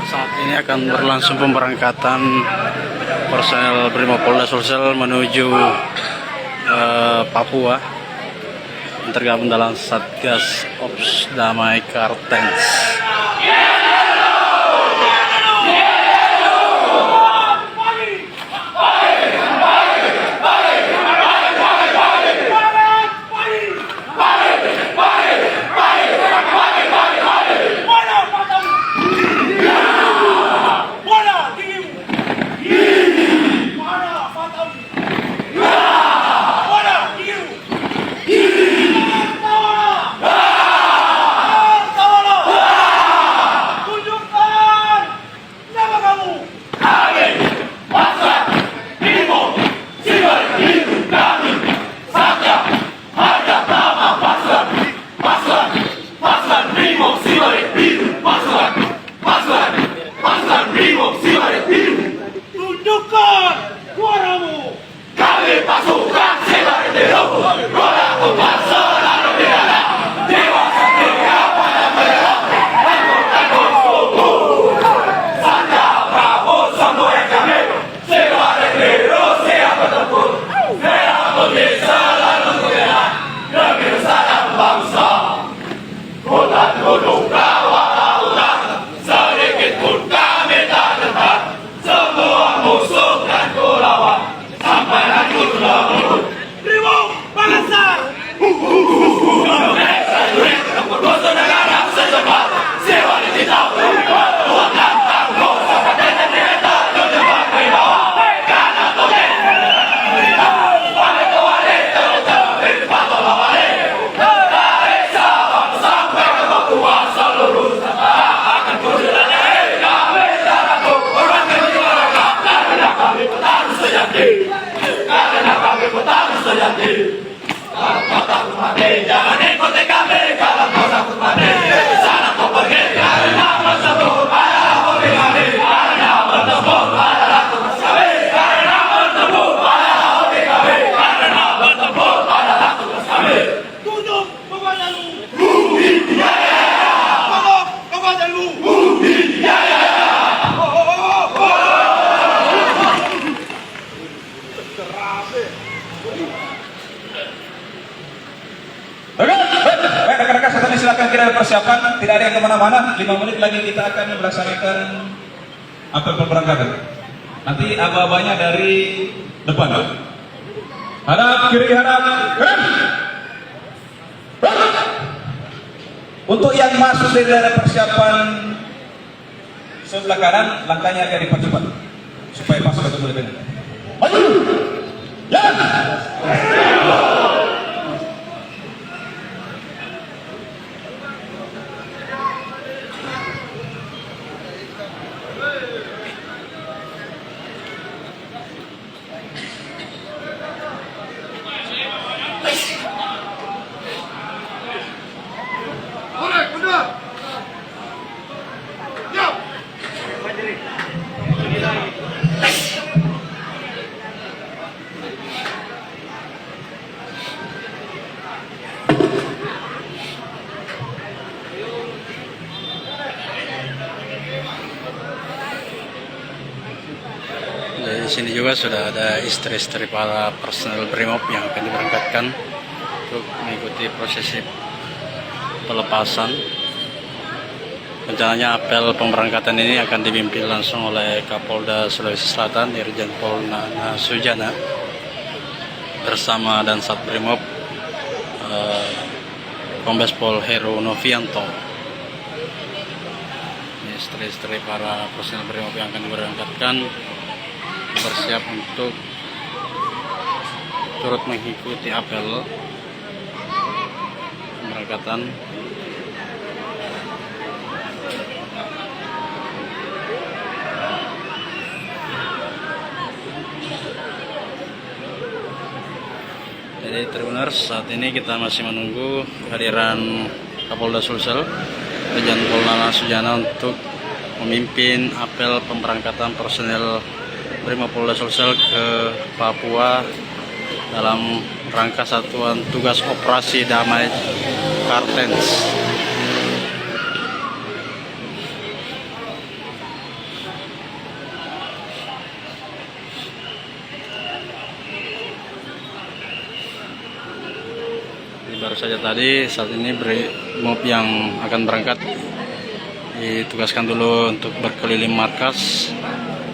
Saat ini akan berlangsung pemberangkatan personel Brimopolda Sulsel menuju Papua yang tergabung dalam Satgas Ops Damai Kartens. Tunjukkan suaramu. Kami pasukan Sibar Biru, roda umat selalu di dalam jiwa setia pada mereka. Tangguh subuh, Sanda Prabowo semua kami Sibar Biru siap bertempur. Merah putih selalu bergerak demi salam bangsa. Hutan gunung rawa lautan, sedikit pun kami tak gentar. Semua musuh dan kulawan sampai hancur lebur. Brimo bangsa. Indonesia duit musuh negara secepat. Siwa digital Tuhan dan tangguh seperti ternyata terjebak di bawah. Karena toge balik ke wali terus patuh balik. Dari Sabang sampai ke Papua seluruh Nusantara akan kujulannya. Kami tak takut korban kejuaraan. Karena kami petarung sejati. Karena kami petarung sejati. Kalau kau takut mati, jangan ikuti kami. Kalau kau takut mati, sana kau pergi. Karena bertempur adalah hobi kami. Karena bertempur adalah tugas kami. Karena bertempur adalah hobi kami. Karena bertempur adalah tugas kami. Tunduk kepadamu. Tunduk kepadamu. Rekan-rekan saat ini silakan kita persiapkan, tidak ada yang kemana-mana. 5 menit lagi kita akan melaksanakan apel pemberangkatan. Nanti aba-abanya dari depan. Hadap kiri, hadap kanan. Untuk yang masuk dari daerah persiapan sebelah kanan, langkahnya akan dipercepat supaya pas ketemu dengan. Maju, ya. Di sini juga sudah ada istri-istri para personel Brimob yang akan diberangkatkan untuk mengikuti prosesi pelepasan. Rencananya apel pemberangkatan ini akan dipimpin langsung oleh Kapolda Sulawesi Selatan Irjen Pol Nana Sujana. bersama Dansat Brimob Kombes Pol Heru Novianto. Ini istri-istri para personel Brimob yang akan diberangkatkan bersiap untuk turut mengikuti apel pemberangkatan. Jadi Tribuners, saat ini kita masih menunggu kehadiran Kapolda Sulsel Irjen Pol Nana Sujana untuk memimpin apel pemberangkatan personel Brimopolda Sulsel ke Papua dalam rangka Satuan Tugas Operasi Damai Kartens. Baru saja tadi, saat ini Brimob yang akan berangkat ditugaskan dulu untuk berkeliling markas,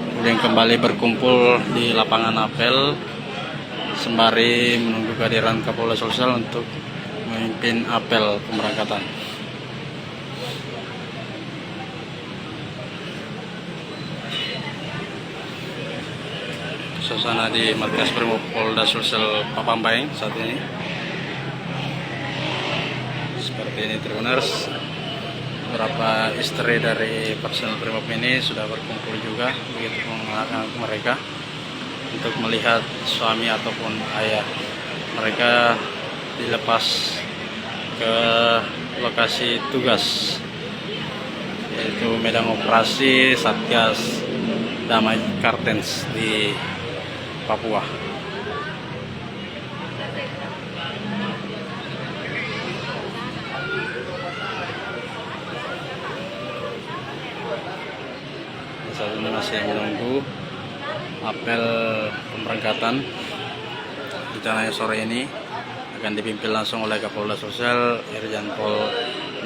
kemudian kembali berkumpul di lapangan apel sembari menunggu kehadiran Kapolda Sulsel untuk memimpin apel pemberangkatan. Suasana di markas Brimob Polda Sulsel Papambaing saat ini seperti ini Tribuners. Beberapa istri dari personel Brimob ini sudah berkumpul juga, begitu mereka untuk melihat suami ataupun ayah mereka dilepas ke lokasi tugas, yaitu medan operasi Satgas Damai Kartens di Papua. Saat ini masih menunggu apel pemberangkatan. Rencananya sore ini akan dipimpin langsung oleh Kapolda Sulsel Irjen Pol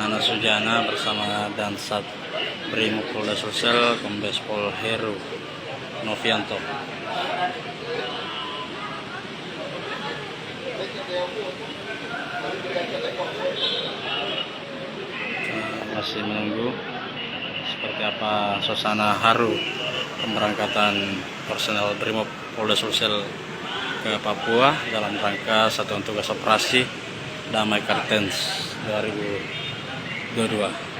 Nana Sujana bersama Dansat Brimob Polda Sulsel Kombes Pol Heru Novianto. Masih menunggu seperti apa suasana haru pemberangkatan personel Brimob Polda Sulsel ke Papua dalam rangka Satuan Tugas Operasi Damai Kartens 2022.